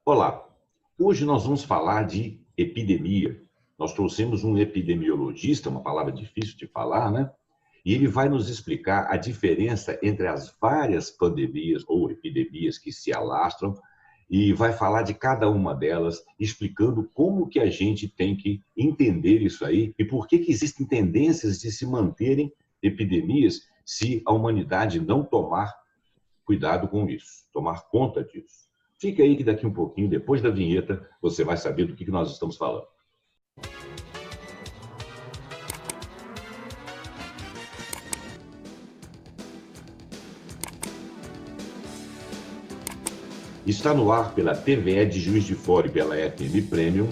Olá, hoje nós vamos falar de epidemia. Nós trouxemos um epidemiologista, uma palavra difícil de falar, né? E ele vai nos explicar a diferença entre as várias pandemias ou epidemias que se alastram e vai falar de cada uma delas, explicando como que a gente tem que entender isso aí e por que que existem tendências de se manterem epidemias se a humanidade não tomar cuidado com isso, tomar conta disso. Fica aí que daqui um pouquinho, depois da vinheta, você vai saber do que nós estamos falando. Está no ar pela TVE de Juiz de Fora e pela FM Premium,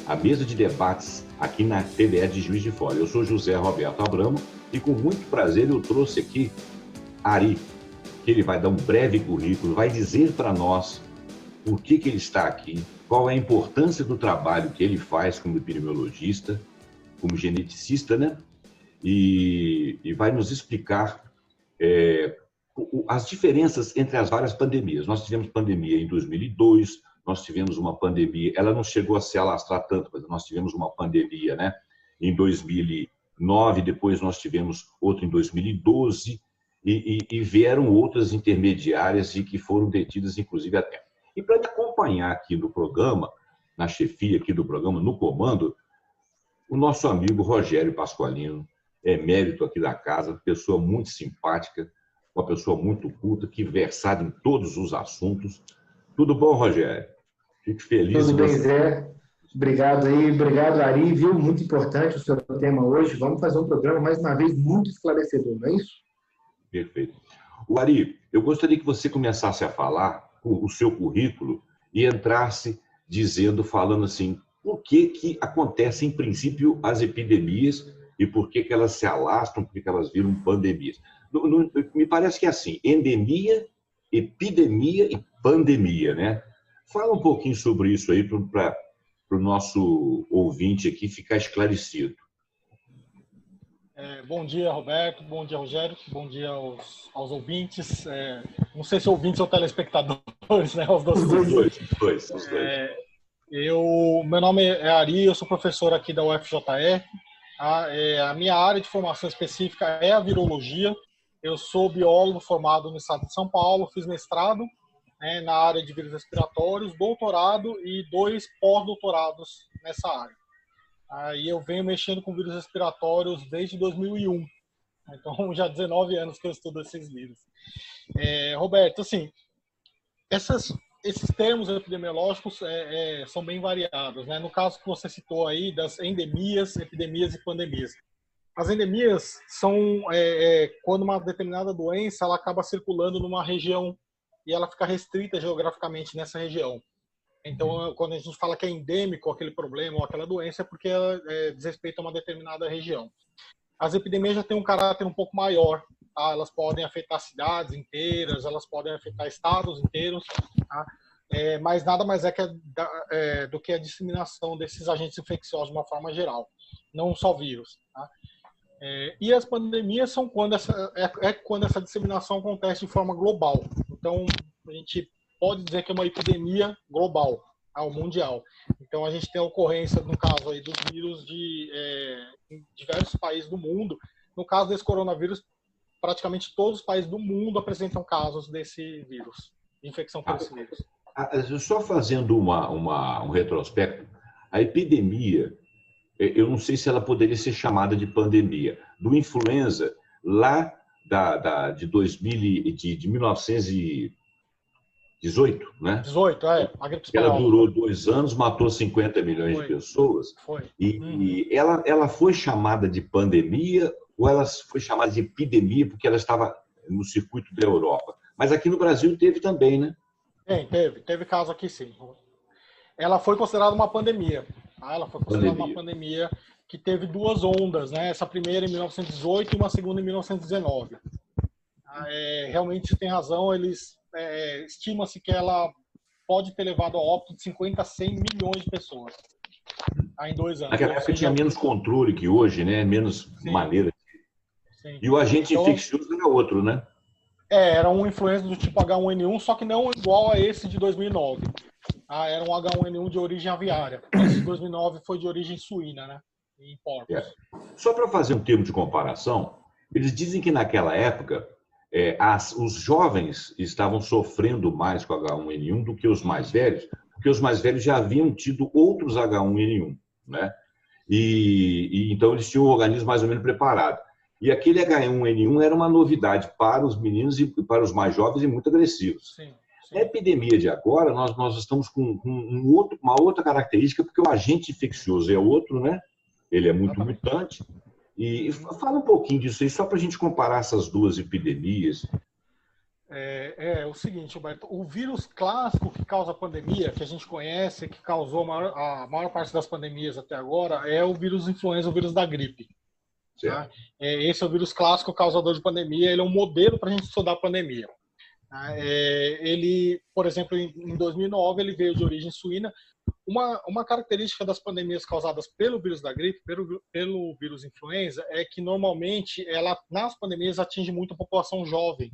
a mesa de debates aqui na TVE de Juiz de Fora. Eu sou José Roberto Abramo e com muito prazer eu trouxe aqui Ari, que ele vai dar um breve currículo, vai dizer para nós por que ele está aqui, qual é a importância do trabalho que ele faz como epidemiologista, como geneticista, né? E vai nos explicar as diferenças entre as várias pandemias. Nós tivemos pandemia em 2002, nós tivemos uma pandemia, ela não chegou a se alastrar tanto, mas nós tivemos uma pandemia, né, em 2009, depois nós tivemos outra em 2012, e vieram outras intermediárias e que foram detidas, inclusive, a tempo. E para me acompanhar aqui no programa, na chefia aqui do programa, no comando, o nosso amigo Rogério Pasqualino, emérito aqui da casa, pessoa muito simpática, uma pessoa muito culta, que versada em todos os assuntos. Tudo bom, Rogério? Fico feliz. Tudo bem, Zé. Obrigado aí, obrigado, Ari. Viu? Muito importante o seu tema hoje. Vamos fazer um programa, mais uma vez, muito esclarecedor, não é isso? Perfeito. O Ari, eu gostaria que você começasse a falar o seu currículo e entrasse falando assim, por que acontecem, em princípio, as epidemias e por que elas se alastram, por que elas viram pandemias. Me parece que é assim, endemia, epidemia e pandemia, né? Fala um pouquinho sobre isso aí para o nosso ouvinte aqui ficar esclarecido. Bom dia, Roberto. Bom dia, Rogério. Bom dia aos ouvintes. Não sei se ouvintes ou telespectadores, né? Os dois. Os dois. Meu nome é Ari, eu sou professor aqui da UFJF. A minha área de formação específica é a virologia. Eu sou biólogo formado no estado de São Paulo, fiz mestrado na área de vírus respiratórios, doutorado e 2 pós-doutorados nessa área. Aí eu venho mexendo com vírus respiratórios desde 2001. Então, já 19 anos que eu estudo esses vírus. Roberto, assim, esses termos epidemiológicos são bem variados, né? No caso que você citou aí, das endemias, epidemias e pandemias. As endemias são quando uma determinada doença ela acaba circulando numa região e ela fica restrita geograficamente nessa região. Então, quando a gente fala que é endêmico aquele problema ou aquela doença, é porque ela diz respeito a uma determinada região. As epidemias já têm um caráter um pouco maior. Tá? Elas podem afetar cidades inteiras, elas podem afetar estados inteiros, tá? Mas nada mais do que a disseminação desses agentes infecciosos de uma forma geral, não só vírus. Tá? E as pandemias são quando essa disseminação acontece de forma global. Então, a gente pode dizer que é uma epidemia global, mundial. Então, a gente tem a ocorrência, no caso aí, dos vírus em diversos países do mundo. No caso desse coronavírus, praticamente todos os países do mundo apresentam casos desse vírus, de infecção por esse vírus. Só fazendo um retrospecto, a epidemia, eu não sei se ela poderia ser chamada de pandemia, do influenza, lá de 1918, né? 18, a gripe espanhola. Ela durou 2 anos, matou 50 milhões de pessoas. Foi. E ela foi chamada de pandemia ou ela foi chamada de epidemia porque ela estava no circuito da Europa? Mas aqui no Brasil teve também, né? Teve caso aqui sim. Ela foi considerada uma pandemia. Tá? Ela foi considerada uma pandemia que teve 2 ondas, né? Essa primeira em 1918 e uma segunda em 1919. Realmente você tem razão, estima-se que ela pode ter levado a óbito de 50 a 100 milhões de pessoas em 2 anos. Naquela época tinha menos controle que hoje, né? Menos maneira. Sim. E o agente infeccioso era outro, né? Era um influenza do tipo H1N1, só que não igual a esse de 2009. era um H1N1 de origem aviária. Esse de 2009 foi de origem suína, né? Em porcos. Só para fazer um termo de comparação, eles dizem que naquela época os jovens estavam sofrendo mais com H1N1 do que os mais velhos, porque os mais velhos já haviam tido outros H1N1, né? E então eles tinham o organismo mais ou menos preparado. E aquele H1N1 era uma novidade para os meninos e para os mais jovens e muito agressivos. Sim. Na epidemia de agora, nós estamos com uma outra característica, porque o agente infeccioso é outro, né? Ele é muito mutante. E fala um pouquinho disso aí, só para a gente comparar essas duas epidemias. É o seguinte, Roberto, o vírus clássico que causa a pandemia, que a gente conhece, que causou a maior parte das pandemias até agora, é o vírus influenza, o vírus da gripe. Tá? Esse é o vírus clássico causador de pandemia, ele é um modelo para a gente estudar a pandemia. Ele, por exemplo, em 2009, ele veio de origem suína. Uma característica das pandemias causadas pelo vírus da gripe, pelo vírus influenza, é que normalmente ela nas pandemias atinge muito a população jovem.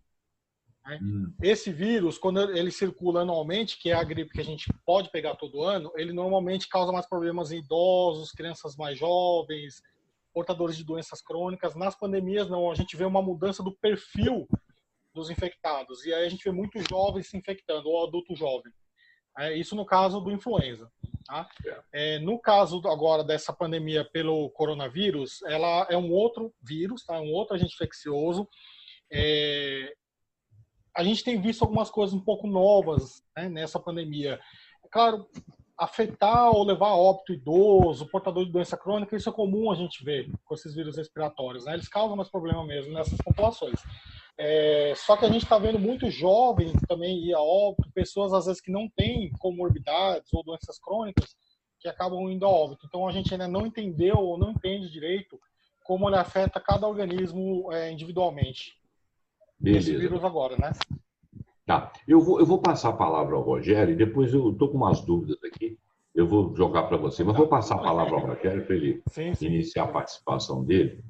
Né? Esse vírus, quando ele circula anualmente, que é a gripe que a gente pode pegar todo ano, ele normalmente causa mais problemas em idosos, crianças mais jovens, portadores de doenças crônicas. Nas pandemias, não, a gente vê uma mudança do perfil dos infectados, e aí a gente vê muitos jovens se infectando, ou adulto jovem. Isso no caso do influenza. Tá? No caso agora dessa pandemia pelo coronavírus, ela é um outro vírus, tá? Um outro agente infeccioso. A gente tem visto algumas coisas um pouco novas, né, nessa pandemia. É claro, afetar ou levar a óbito idoso, portador de doença crônica, isso é comum a gente ver com esses vírus respiratórios. Né? Eles causam mais problema mesmo nessas populações. Só que a gente está vendo muitos jovens também ir a óbito, pessoas às vezes que não têm comorbidades ou doenças crônicas que acabam indo a óbito. Então a gente ainda não entendeu ou não entende direito como ele afeta cada organismo individualmente. Beleza. Esse vírus agora, né? Tá. Eu vou passar a palavra ao Rogério e depois eu estou com umas dúvidas aqui. Eu vou jogar para você, mas vou passar a palavra ao Rogério para ele iniciar a participação dele.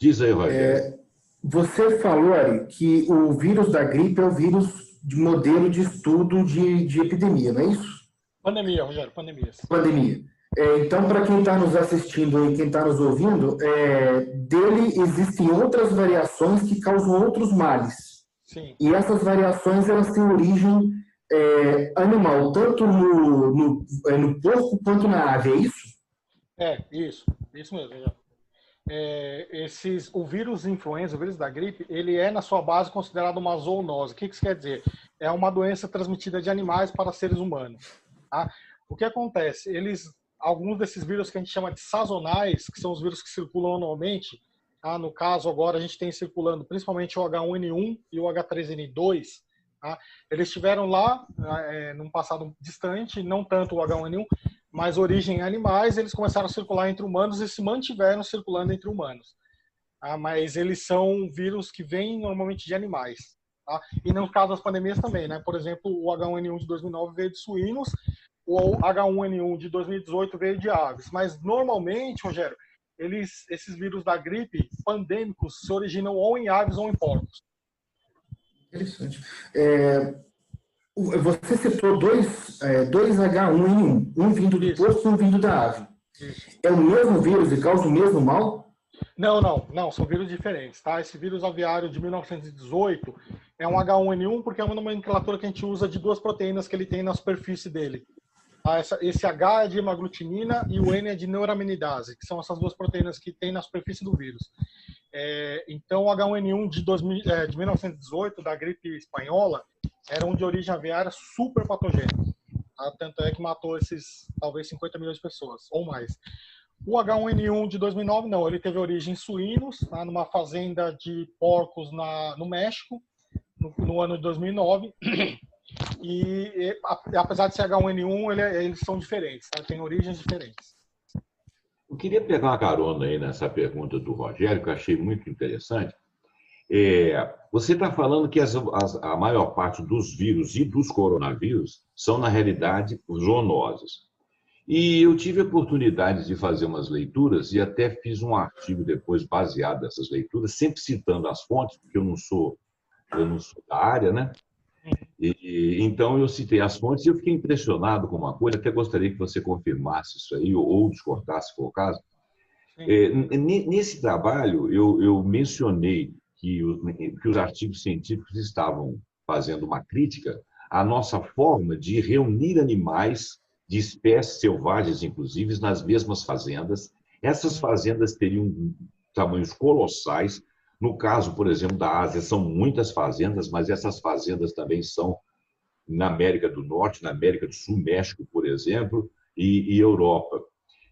Diz aí, Rogério. Você falou, Ari, que o vírus da gripe é o vírus de modelo de estudo de epidemia, não é isso? Pandemia, Rogério, pandemias. Pandemia. Então, para quem está nos assistindo e quem está nos ouvindo, dele existem outras variações que causam outros males. Sim. E essas variações elas têm origem animal, tanto no porco quanto na ave, é isso? Isso mesmo, Rogério. O vírus influenza, o vírus da gripe, ele é, na sua base, considerado uma zoonose. O que isso quer dizer? É uma doença transmitida de animais para seres humanos. Tá? O que acontece? Alguns desses vírus que a gente chama de sazonais, que são os vírus que circulam anualmente, tá? No caso, agora a gente tem circulando principalmente o H1N1 e o H3N2, tá? Eles estiveram lá num passado distante, não tanto o H1N1, mas origem em animais, eles começaram a circular entre humanos e se mantiveram circulando entre humanos. Tá? Mas eles são vírus que vêm normalmente de animais. Tá? E no caso das pandemias também, né? Por exemplo, o H1N1 de 2009 veio de suínos, o H1N1 de 2018 veio de aves. Mas normalmente, Rogério, esses vírus da gripe pandêmicos se originam ou em aves ou em porcos. Interessante. Você citou dois H1N1, um vindo do porco e um vindo da ave. Isso. É o mesmo vírus e causa o mesmo mal? Não, são vírus diferentes, tá? Esse vírus aviário de 1918 é um H1N1 porque é uma nomenclatura que a gente usa de duas proteínas que ele tem na superfície dele. Esse H é de hemaglutinina e o N é de neuraminidase, que são essas duas proteínas que tem na superfície do vírus. Então, o H1N1 de 1918, da gripe espanhola, era um de origem aviária super patogênico. Tá? Tanto é que matou talvez 50 milhões de pessoas, ou mais. O H1N1 de 2009, não, ele teve origem em suínos, tá? Numa fazenda de porcos no México, no ano de 2009. E apesar de ser H1N1, eles são diferentes, tá? Tem origens diferentes. Eu queria pegar uma carona aí nessa pergunta do Rogério, que eu achei muito interessante. Você está falando que a maior parte dos vírus e dos coronavírus são, na realidade, zoonoses. E eu tive a oportunidade de fazer umas leituras e até fiz um artigo depois baseado nessas leituras, sempre citando as fontes, porque eu não sou da área, né? Então, eu citei as fontes e eu fiquei impressionado com uma coisa, até gostaria que você confirmasse isso aí, ou discordasse, se for o caso. Nesse trabalho, eu mencionei que os artigos científicos estavam fazendo uma crítica à nossa forma de reunir animais de espécies selvagens, inclusive, nas mesmas fazendas. Essas fazendas teriam tamanhos colossais. No caso, por exemplo, da Ásia, são muitas fazendas, mas essas fazendas também são na América do Norte, na América do Sul, México, por exemplo, e Europa.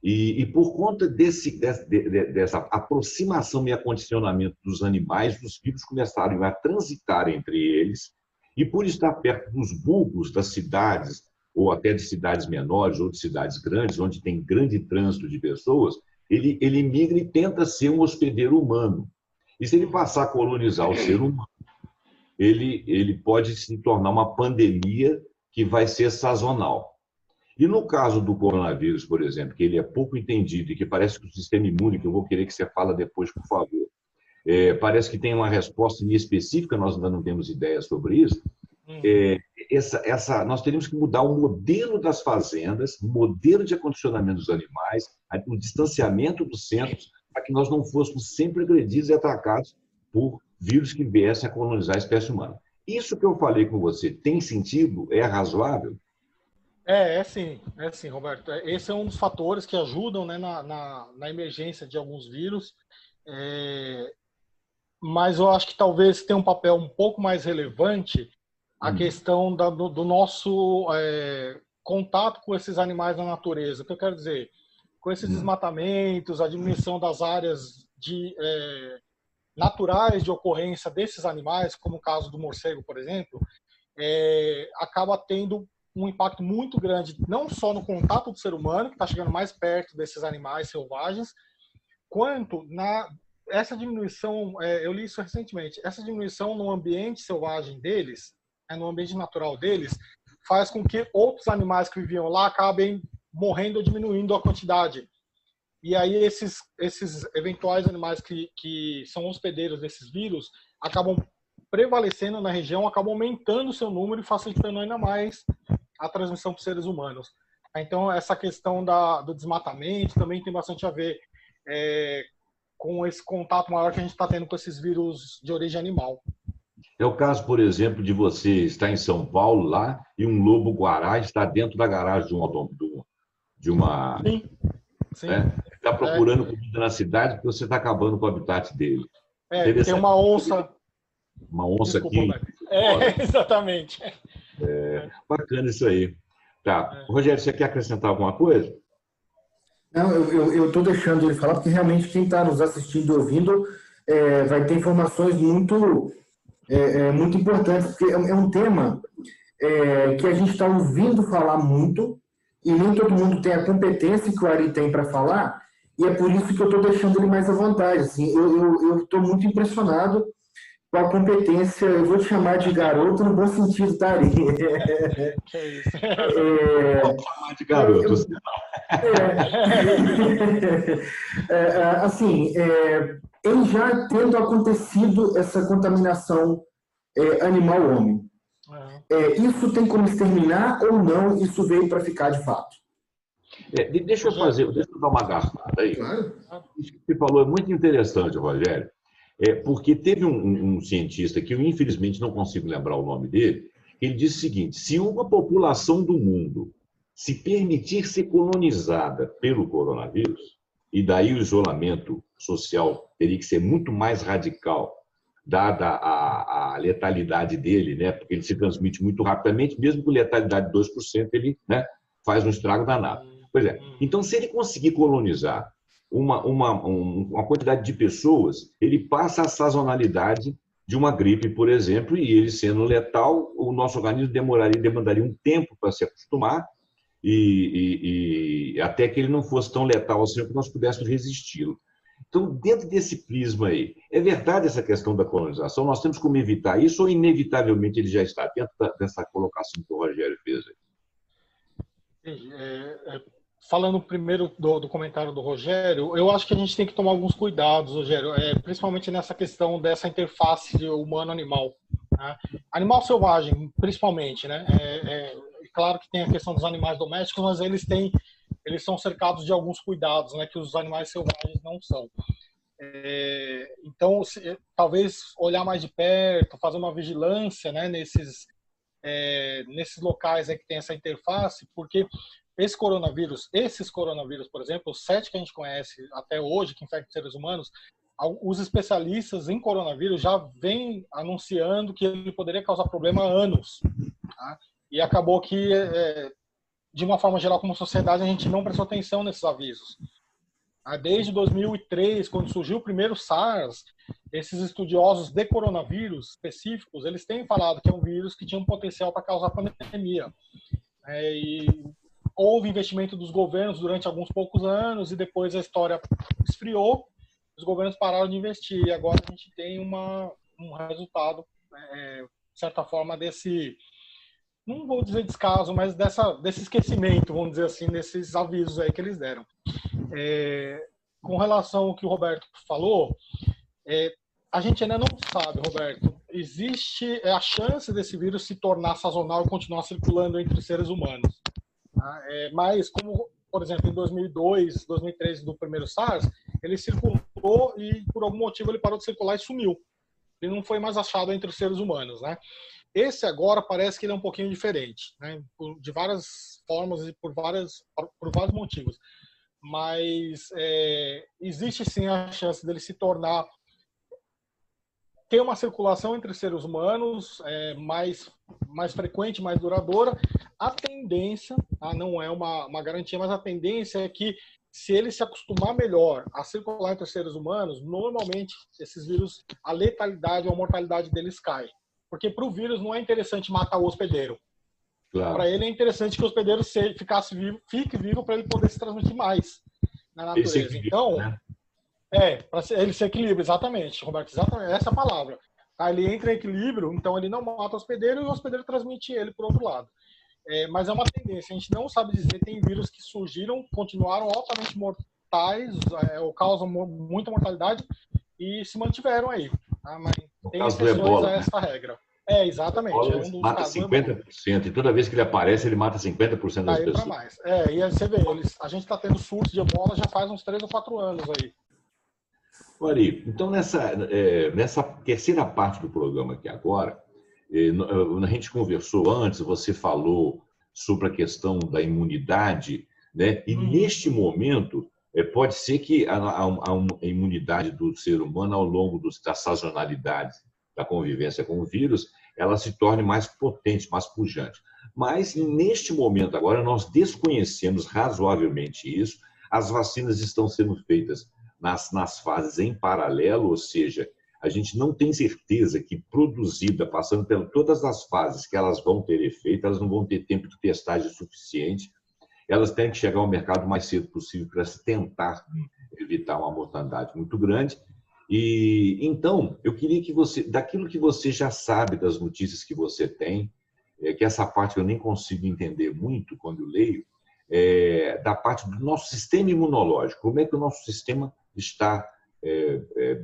E por conta dessa aproximação e acondicionamento dos animais, os vírus começaram a transitar entre eles, e por estar perto dos bulbos das cidades, ou até de cidades menores, ou de cidades grandes, onde tem grande trânsito de pessoas, ele migra e tenta ser um hospedeiro humano. E se ele passar a colonizar o ser humano, ele pode se tornar uma pandemia que vai ser sazonal. E no caso do coronavírus, por exemplo, que ele é pouco entendido e que parece que o sistema imune, que eu vou querer que você fale depois, por favor, parece que tem uma resposta específica, nós ainda não temos ideia sobre isso. Nós teríamos que mudar o modelo das fazendas, o modelo de acondicionamento dos animais, o distanciamento dos centros, para que nós não fôssemos sempre agredidos e atacados por vírus que viessem a colonizar a espécie humana. Isso que eu falei com você tem sentido? É razoável? É sim, Roberto. Esse é um dos fatores que ajudam, né, na emergência de alguns vírus. Mas eu acho que talvez tenha um papel um pouco mais relevante a questão do nosso contato com esses animais na natureza. O que eu quero dizer? Com esses desmatamentos, a diminuição das áreas naturais de ocorrência desses animais, como o caso do morcego, por exemplo, acaba tendo um impacto muito grande, não só no contato do ser humano, que está chegando mais perto desses animais selvagens, quanto essa diminuição, eu li isso recentemente, essa diminuição no ambiente selvagem deles, no ambiente natural deles, faz com que outros animais que viviam lá acabem morrendo ou diminuindo a quantidade. E aí esses eventuais animais que são hospedeiros desses vírus acabam prevalecendo na região, acabam aumentando o seu número e facilitando ainda mais a transmissão para os seres humanos. Então, essa questão do desmatamento também tem bastante a ver com esse contato maior que a gente está tendo com esses vírus de origem animal. É o caso, por exemplo, de você estar em São Paulo lá e um lobo-guará está dentro da garagem de uma... Sim. Está procurando comida na cidade porque você está acabando com o habitat dele. Tem uma onça... Uma onça aqui. Exatamente. Bacana isso aí. Tá. Rogério, você quer acrescentar alguma coisa? Não, eu estou deixando ele falar, porque realmente quem está nos assistindo e ouvindo vai ter informações muito importantes, porque é um tema que a gente está ouvindo falar muito, e nem todo mundo tem a competência que o Ari tem para falar, e é por isso que eu estou deixando ele mais à vontade. Assim, eu estou muito impressionado com a competência, eu vou te chamar de garoto no bom sentido, tá, Ari? Que é isso. Vamos chamar de garoto. Assim, em já tendo acontecido essa contaminação animal-homem, isso tem como exterminar ou não? Isso veio para ficar de fato? Deixa eu dar uma garfada aí. Claro. Isso que você falou é muito interessante, Rogério, porque teve um cientista que eu infelizmente não consigo lembrar o nome dele. Ele disse o seguinte: se uma população do mundo se permitir ser colonizada pelo coronavírus, e daí o isolamento social teria que ser muito mais radical, dada a letalidade dele, né? Porque ele se transmite muito rapidamente, mesmo com letalidade de 2%, ele, né, faz um estrago danado. Pois é. Então, se ele conseguir colonizar uma quantidade de pessoas, ele passa a sazonalidade de uma gripe, por exemplo, e ele sendo letal, o nosso organismo demandaria um tempo para se acostumar, e até que ele não fosse tão letal assim, que nós pudéssemos resisti-lo. Então, dentro desse prisma aí, é verdade essa questão da colonização? Nós temos como evitar isso ou, inevitavelmente, ele já está dentro dessa colocação que o Rogério fez aí? Falando primeiro do comentário do Rogério, eu acho que a gente tem que tomar alguns cuidados, Rogério, principalmente nessa questão dessa interface humano-animal. Né? Animal selvagem, principalmente, né? Claro que tem a questão dos animais domésticos, mas eles são cercados de alguns cuidados, né, que os animais selvagens não são. Então, talvez olhar mais de perto, fazer uma vigilância, né, nesses locais aí que tem essa interface, porque esses coronavírus, por exemplo, os 7 que a gente conhece até hoje, que infectam seres humanos, os especialistas em coronavírus já vêm anunciando que ele poderia causar problema há anos. Tá? E acabou que, de uma forma geral, como sociedade, a gente não prestou atenção nesses avisos. Desde 2003, quando surgiu o primeiro SARS, esses estudiosos de coronavírus específicos, eles têm falado que é um vírus que tinha um potencial para causar pandemia. E houve investimento dos governos durante alguns poucos anos e depois a história esfriou, os governos pararam de investir. E agora a gente tem um resultado, de certa forma, desse, não vou dizer descaso, mas desse esquecimento, vamos dizer assim, desses avisos aí que eles deram. Com relação ao que o Roberto falou, a gente ainda não sabe, Roberto, existe a chance desse vírus se tornar sazonal e continuar circulando entre seres humanos. Tá? Mas, como, por exemplo, em 2002, 2003, do primeiro SARS, ele circulou e, por algum motivo, ele parou de circular e sumiu. Ele não foi mais achado entre os seres humanos, né? Esse agora parece que ele é um pouquinho diferente, né? De várias formas e por vários motivos. Mas existe sim a chance dele se tornar, ter uma circulação entre seres humanos mais frequente, mais duradoura. A tendência, não é uma garantia, mas a tendência é que, se ele se acostumar melhor a circular entre os seres humanos, normalmente esses vírus, a letalidade ou a mortalidade deles cai. Porque para o vírus não é interessante matar o hospedeiro. Claro. Para ele é interessante que o hospedeiro fique vivo para ele poder se transmitir mais na natureza. Então, né? Para ele se equilibra, exatamente, Roberto, exatamente, essa é a palavra. Ele entra em equilíbrio, então ele não mata o hospedeiro e o hospedeiro transmite ele por outro lado. Mas é uma tendência, a gente não sabe dizer, tem vírus que surgiram, continuaram altamente mortais, ou causam muita mortalidade, e se mantiveram aí. Tá? Mas tem exceções a essa regra. Exatamente. Mata 50%, e toda vez que ele aparece, ele mata 50% das pessoas. Mais. E aí você vê, a gente está tendo surtos de ebola já faz uns 3 ou 4 anos aí. Ari, então nessa terceira parte do programa aqui agora, a gente conversou antes, você falou sobre a questão da imunidade, né? E neste momento, pode ser que a imunidade do ser humano, ao longo da sazonalidade da convivência com o vírus, ela se torne mais potente, mais pujante. Mas, neste momento agora, nós desconhecemos razoavelmente isso. As vacinas estão sendo feitas nas fases em paralelo, ou seja, a gente não tem certeza que, produzida, passando por todas as fases que elas vão ter efeito, elas não vão ter tempo de testagem suficiente, elas têm que chegar ao mercado o mais cedo possível para se tentar evitar uma mortandade muito grande. E então, eu queria que você, daquilo que você já sabe, das notícias que você tem, que essa parte eu nem consigo entender muito quando eu leio, da parte do nosso sistema imunológico, como é que o nosso sistema está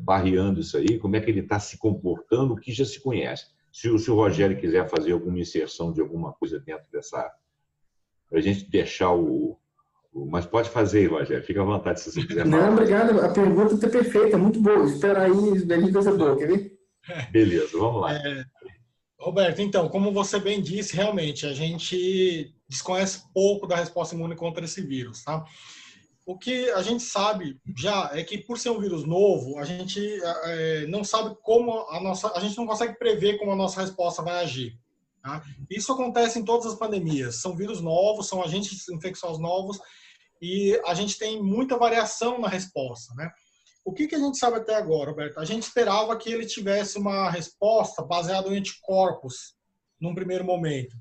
barreando isso aí, como é que ele está se comportando, o que já se conhece. Se o Rogério quiser fazer alguma inserção de alguma coisa dentro dessa, para a gente deixar mas pode fazer, Rogério, fica à vontade se você quiser falar. Não, obrigado, a pergunta está perfeita, muito boa, espera aí, daí vai ser boa, quer ver? Beleza, vamos lá. Roberto, então, como você bem disse, realmente, a gente desconhece pouco da resposta imune contra esse vírus, tá? O que a gente sabe já é que, por ser um vírus novo, a gente não sabe como a gente não consegue prever como a nossa resposta vai agir. Tá? Isso acontece em todas as pandemias. São vírus novos, são agentes infecciosos novos e a gente tem muita variação na resposta, né? O que a gente sabe até agora, Roberto? A gente esperava que ele tivesse uma resposta baseada em anticorpos num primeiro momento,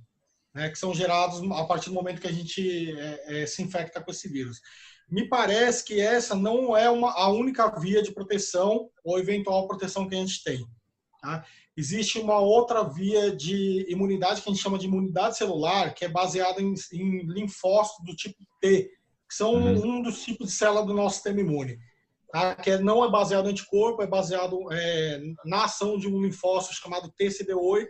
né, que são gerados a partir do momento que a gente se infecta com esse vírus. Me parece que essa não é a única via de proteção ou eventual proteção que a gente tem. Tá? Existe uma outra via de imunidade que a gente chama de imunidade celular, que é baseada em linfócitos do tipo T, que são um dos tipos de célula do nosso sistema imune. tá? Que não é baseado em anticorpo, é baseado na ação de um linfócito chamado TCD8,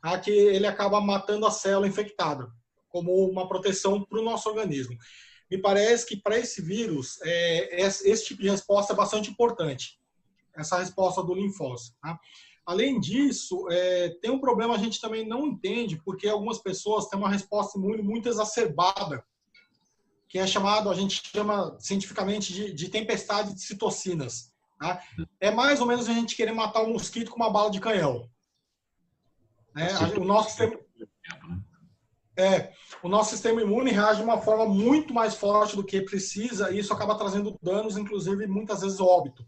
tá? Que ele acaba matando a célula infectada, como uma proteção para o nosso organismo. Me parece que para esse vírus, esse tipo de resposta é bastante importante, essa resposta do linfócito. Tá? Além disso, tem um problema, a gente também não entende, porque algumas pessoas têm uma resposta imune muito exacerbada, que é chamado, a gente chama cientificamente de tempestade de citocinas. Tá? É mais ou menos a gente querer matar um mosquito com uma bala de canhão. O nosso sistema imune reage de uma forma muito mais forte do que precisa, e isso acaba trazendo danos, inclusive muitas vezes óbito,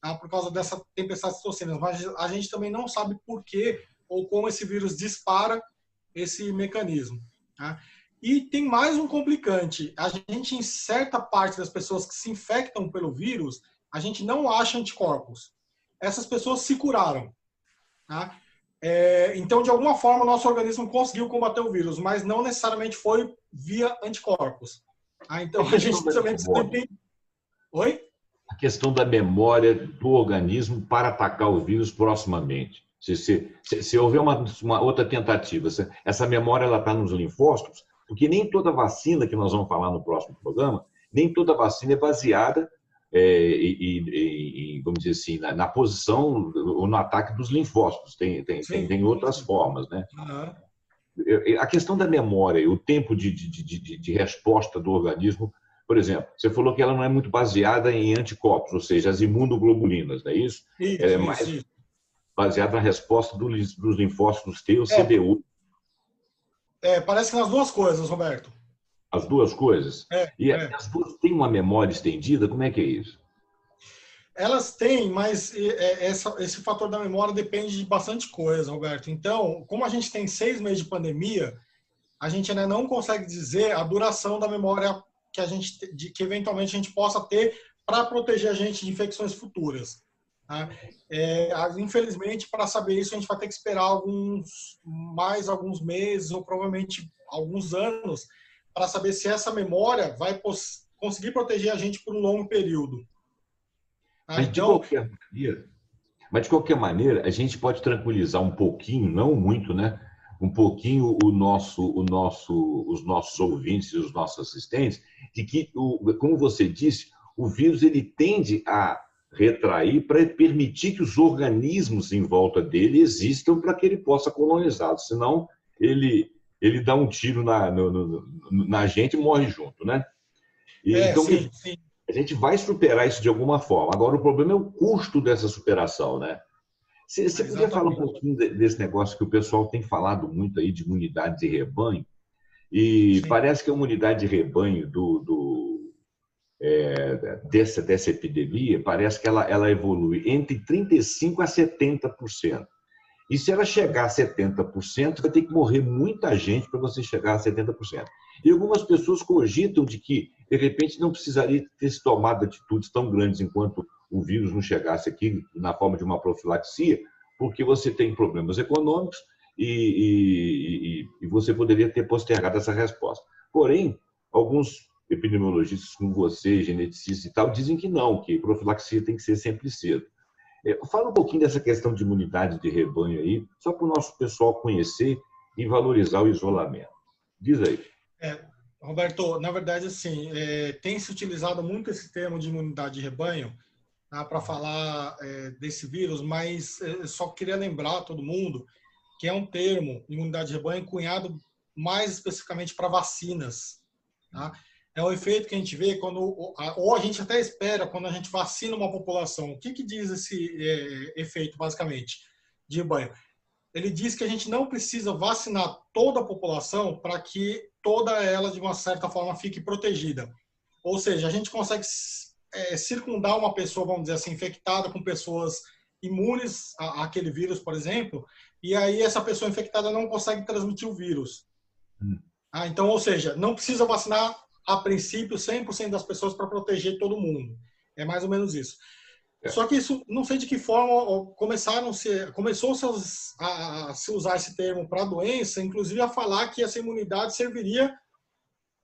tá? Por causa dessa tempestade de citocinas. Mas a gente também não sabe por que ou como esse vírus dispara esse mecanismo. Tá? E tem mais um complicante. A gente, em certa parte das pessoas que se infectam pelo vírus, a gente não acha anticorpos. Essas pessoas se curaram. Tá? Então, de alguma forma, o nosso organismo conseguiu combater o vírus, mas não necessariamente foi via anticorpos. Então, a gente também tem... Oi? A questão da memória do organismo para atacar o vírus proximamente. Se houver uma outra tentativa, essa memória está nos linfócitos, porque nem toda vacina, que nós vamos falar no próximo programa, nem toda vacina é baseada vamos dizer assim, na posição ou no ataque dos linfócitos. Tem outras formas, né? Uhum. A questão da memória e o tempo de resposta do organismo, por exemplo, você falou que ela não é muito baseada em anticorpos, ou seja, as imunoglobulinas, não é isso? Ela é mais baseada na resposta dos linfócitos T ou CD8. Parece que nas duas coisas, Roberto. As duas coisas? As duas têm uma memória estendida? Como é que é isso? Elas têm, mas esse fator da memória depende de bastante coisa, Roberto. Então, como a gente tem 6 meses de pandemia, a gente ainda não consegue dizer a duração da memória que eventualmente a gente possa ter para proteger a gente de infecções futuras. Tá? Infelizmente, para saber isso, a gente vai ter que esperar alguns meses ou provavelmente alguns anos para saber se essa memória vai conseguir proteger a gente por um longo período. Mas de qualquer maneira, a gente pode tranquilizar um pouquinho, não muito, né? Um pouquinho os nossos ouvintes e os nossos assistentes, de que, como você disse, o vírus ele tende a retrair para permitir que os organismos em volta dele existam para que ele possa colonizá-los. Senão, ele dá um tiro na gente e morre junto, né? Então, sim. A gente vai superar isso de alguma forma. Agora, o problema é o custo dessa superação, né? Você podia falar um pouquinho desse negócio que o pessoal tem falado muito aí de imunidade de rebanho? E sim, parece que a imunidade de rebanho dessa epidemia, parece que ela evolui entre 35% a 70%. E se ela chegar a 70%, vai ter que morrer muita gente para você chegar a 70%. E algumas pessoas cogitam de que, de repente, não precisaria ter se tomado atitudes tão grandes enquanto o vírus não chegasse aqui na forma de uma profilaxia, porque você tem problemas econômicos e você poderia ter postergado essa resposta. Porém, alguns epidemiologistas como você, geneticistas e tal, dizem que não, que profilaxia tem que ser sempre cedo. Fala um pouquinho dessa questão de imunidade de rebanho aí, só para o nosso pessoal conhecer e valorizar o isolamento. Diz aí. Roberto, na verdade, assim, tem se utilizado muito esse termo de imunidade de rebanho, tá, para falar desse vírus, mas eu só queria lembrar a todo mundo que é um termo, imunidade de rebanho, cunhado mais especificamente para vacinas. Tá? É um efeito que a gente vê ou a gente até espera quando a gente vacina uma população. O que diz esse efeito, basicamente, de rebanho? Ele diz que a gente não precisa vacinar toda a população para que toda ela, de uma certa forma, fique protegida. Ou seja, a gente consegue circundar uma pessoa, vamos dizer assim, infectada com pessoas imunes àquele vírus, por exemplo, e aí essa pessoa infectada não consegue transmitir o vírus. Então, ou seja, não precisa vacinar a princípio 100% das pessoas para proteger todo mundo. É mais ou menos isso. Só que isso, não sei de que forma começou-se a se usar esse termo para a doença, inclusive a falar que essa imunidade serviria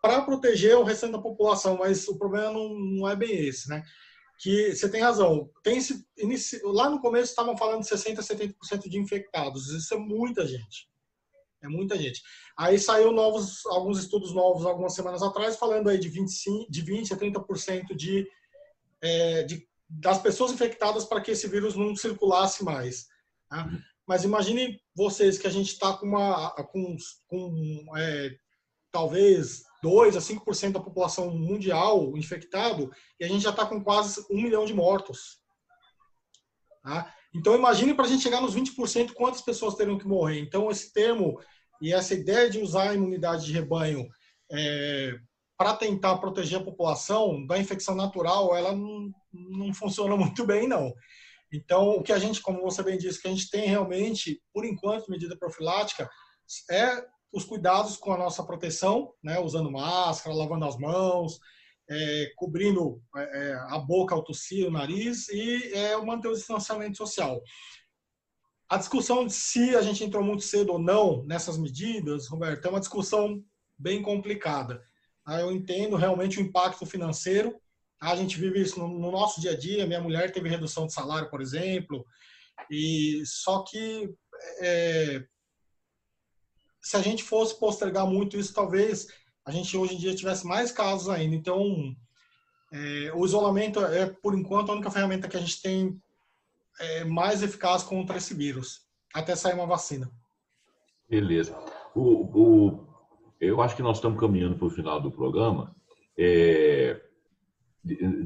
para proteger o restante da população, mas o problema não é bem esse, né? que você tem razão. Lá no começo estavam falando de 60%, 70% de infectados. Isso é muita gente. É muita gente. Aí saiu alguns estudos novos algumas semanas atrás falando aí de 20 a 30% das pessoas infectadas para que esse vírus não circulasse mais. Tá? Mas imaginem vocês que a gente está talvez 2 a 5% da população mundial infectado e a gente já está com quase 1 milhão de mortos. Tá? Então imagine para a gente chegar nos 20% quantas pessoas teriam que morrer. Então esse termo e essa ideia de usar a imunidade de rebanho para tentar proteger a população da infecção natural, ela não funciona muito bem, não. Então, o que a gente, como você bem disse, que a gente tem realmente, por enquanto, medida profilática, é os cuidados com a nossa proteção, né? Usando máscara, lavando as mãos, cobrindo a boca ao tossir, o nariz e manter o distanciamento social. A discussão de se a gente entrou muito cedo ou não nessas medidas, Roberto, é uma discussão bem complicada. Eu entendo realmente o impacto financeiro. A gente vive isso no nosso dia a dia. Minha mulher teve redução de salário, por exemplo. Só que se a gente fosse postergar muito isso, talvez a gente hoje em dia tivesse mais casos ainda. Então, o isolamento é, por enquanto, a única ferramenta que a gente tem mais eficaz contra esse vírus, até sair uma vacina. Beleza. Eu acho que nós estamos caminhando para o final do programa.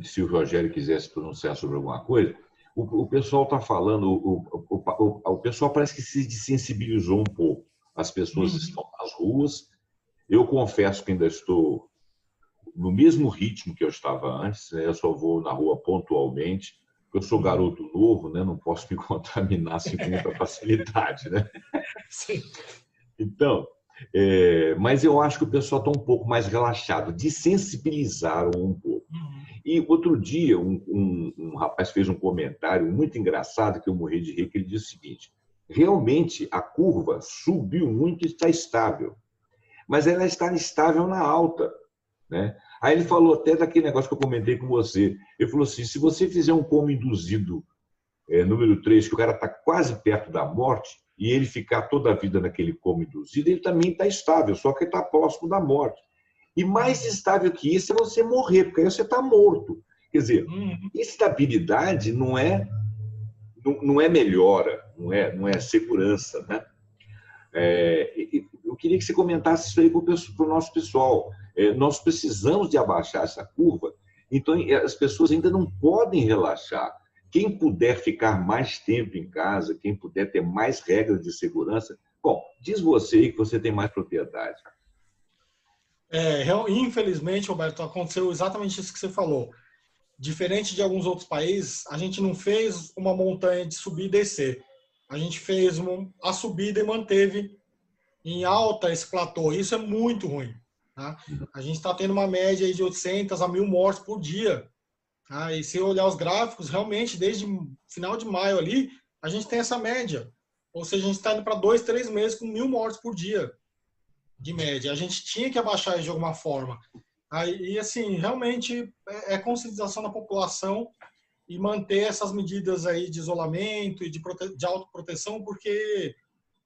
Se o Rogério quiser se pronunciar sobre alguma coisa, o pessoal está falando, o pessoal parece que se desensibilizou um pouco. As pessoas estão nas ruas. Eu confesso que ainda estou no mesmo ritmo que eu estava antes, né? Eu só vou na rua pontualmente, porque eu sou garoto novo, né? Não posso me contaminar assim com muita facilidade, né? Sim. Então, mas eu acho que o pessoal está um pouco mais relaxado, desensibilizaram um pouco. E outro dia, um rapaz fez um comentário muito engraçado, que eu morri de rir, que ele disse o seguinte: realmente a curva subiu muito e está estável, mas ela está estável na alta, né? Aí ele falou até daquele negócio que eu comentei com você. Ele falou assim: se você fizer um coma induzido número 3, que o cara está quase perto da morte, e ele ficar toda a vida naquele coma induzido, ele também está estável, só que está próximo da morte. E mais estável que isso é você morrer, porque aí você está morto. Quer dizer, estabilidade não é melhora, não é segurança, né? Eu queria que você comentasse isso aí para o nosso pessoal. Nós precisamos de abaixar essa curva, então as pessoas ainda não podem relaxar. Quem puder ficar mais tempo em casa, quem puder ter mais regras de segurança, bom, diz você aí que você tem mais propriedade. Infelizmente, Roberto, aconteceu exatamente isso que você falou. Diferente de alguns outros países, a gente não fez uma montanha de subir e descer. A gente fez a subida e manteve em alta esse platô. Isso é muito ruim. Tá? A gente está tendo uma média aí de 800 a 1.000 mortes por dia. Tá? E se olhar os gráficos, realmente, desde final de maio ali, a gente tem essa média. Ou seja, a gente está indo para 2, 3 meses com 1.000 mortes por dia, de média. A gente tinha que abaixar isso de alguma forma. E assim, realmente é conscientização da população e manter essas medidas aí de isolamento e de autoproteção, porque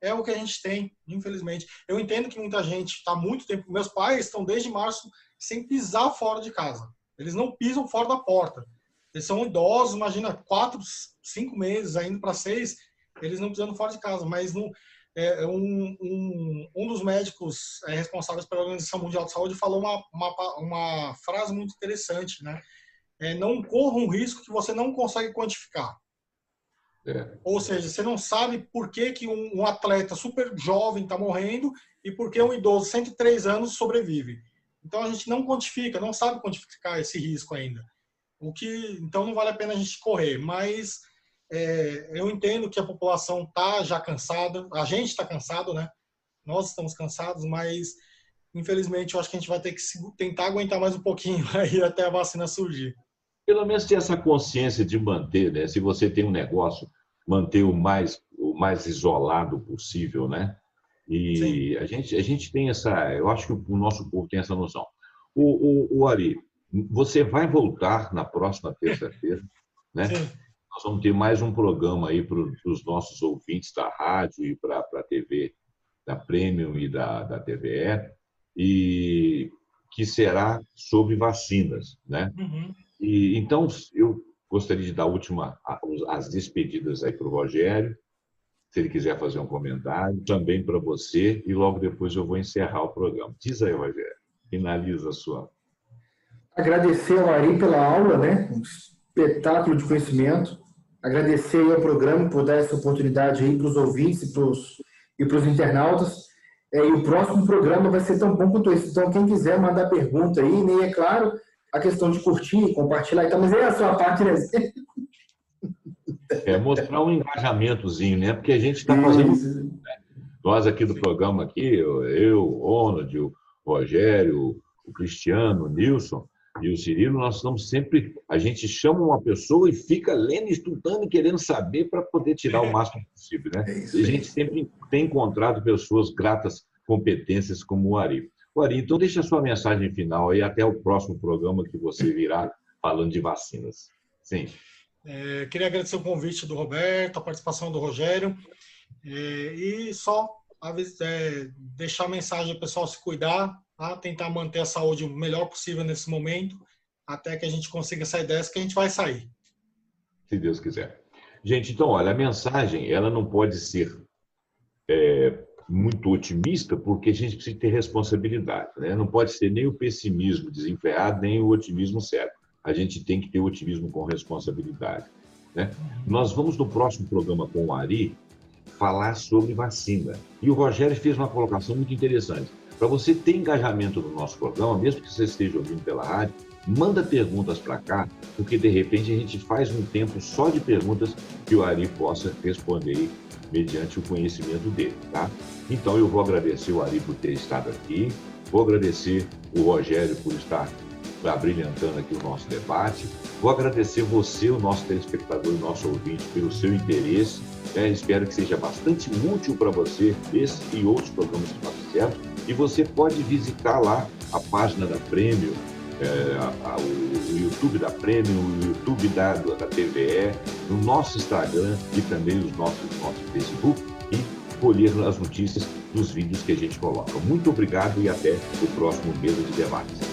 é o que a gente tem, infelizmente. Eu entendo que muita gente está muito tempo... Meus pais estão desde março sem pisar fora de casa. Eles não pisam fora da porta. Eles são idosos, imagina, 4, 5 meses, ainda para 6, eles não pisando fora de casa. Mas não... um dos médicos responsáveis pela Organização Mundial de Saúde falou uma frase muito interessante, né? Não corra um risco que você não consegue quantificar. Ou seja, você não sabe por que um atleta super jovem está morrendo e por que um idoso de 103 anos sobrevive. Então a gente não quantifica, não sabe quantificar esse risco ainda. Então não vale a pena a gente correr, mas eu entendo que a população está já cansada, a gente está cansado, né? Nós estamos cansados, mas infelizmente eu acho que a gente vai ter que tentar aguentar mais um pouquinho aí até a vacina surgir. Pelo menos ter essa consciência de manter, né? Se você tem um negócio, manter o mais isolado possível, né? E a gente tem essa, eu acho que o nosso povo tem essa noção. O Ari, Você vai voltar na próxima terça-feira, né? Sim. Nós vamos ter mais um programa aí para os nossos ouvintes da rádio e para a TV da Premium e da TVE, e que será sobre vacinas, né? Uhum. E então eu gostaria de dar as despedidas aí para o Rogério, se ele quiser fazer um comentário, também para você, e logo depois eu vou encerrar o programa. Diz aí, Rogério, finaliza a sua. Agradecer ao Ari pela aula, né? Um espetáculo de conhecimento. Agradecer aí ao programa por dar essa oportunidade aí para os ouvintes e para os internautas. E o próximo programa vai ser tão bom quanto esse. Então, quem quiser mandar pergunta aí, né? E é claro, a questão de curtir, compartilhar e tal, mas é a sua parte, né? Mostrar um engajamentozinho, né? Porque a gente está fazendo, né? Nós aqui do programa, eu, o Ronald, o Rogério, o Cristiano, o Nilson e o Cirilo, nós estamos sempre... A gente chama uma pessoa e fica lendo, estudando e querendo saber para poder tirar o máximo possível, né? E a gente sempre tem encontrado pessoas gratas, competências como o Ari. O Ari, então deixa a sua mensagem final aí até o próximo programa que você virá falando de vacinas. Sim. Queria agradecer o convite do Roberto, a participação do Rogério, e só deixar a mensagem ao pessoal se cuidar, tá? Tentar manter a saúde o melhor possível nesse momento, até que a gente consiga sair dessa, que a gente vai sair. Se Deus quiser. Gente, então, olha, a mensagem ela não pode ser muito otimista, porque a gente precisa ter responsabilidade, né? Não pode ser nem o pessimismo desenfreado, nem o otimismo certo. A gente tem que ter otimismo com responsabilidade, né? Nós vamos, no próximo programa com o Ari, falar sobre vacina. E o Rogério fez uma colocação muito interessante. Para você ter engajamento no nosso programa, mesmo que você esteja ouvindo pela rádio, manda perguntas para cá, porque de repente a gente faz um tempo só de perguntas que o Ari possa responder mediante o conhecimento dele, tá? Então eu vou agradecer o Ari por ter estado aqui, vou agradecer o Rogério por estar abrilhantando aqui o nosso debate. Vou agradecer você, o nosso telespectador e o nosso ouvinte, pelo seu interesse. Espero que seja bastante útil para você esse e outros programas que nós fizemos. E você pode visitar lá a página da Premium, o YouTube da Premium, o YouTube da TVE, no nosso Instagram e também os nosso Facebook, e colher as notícias dos vídeos que a gente coloca. Muito obrigado e até o próximo Mesa de Debates.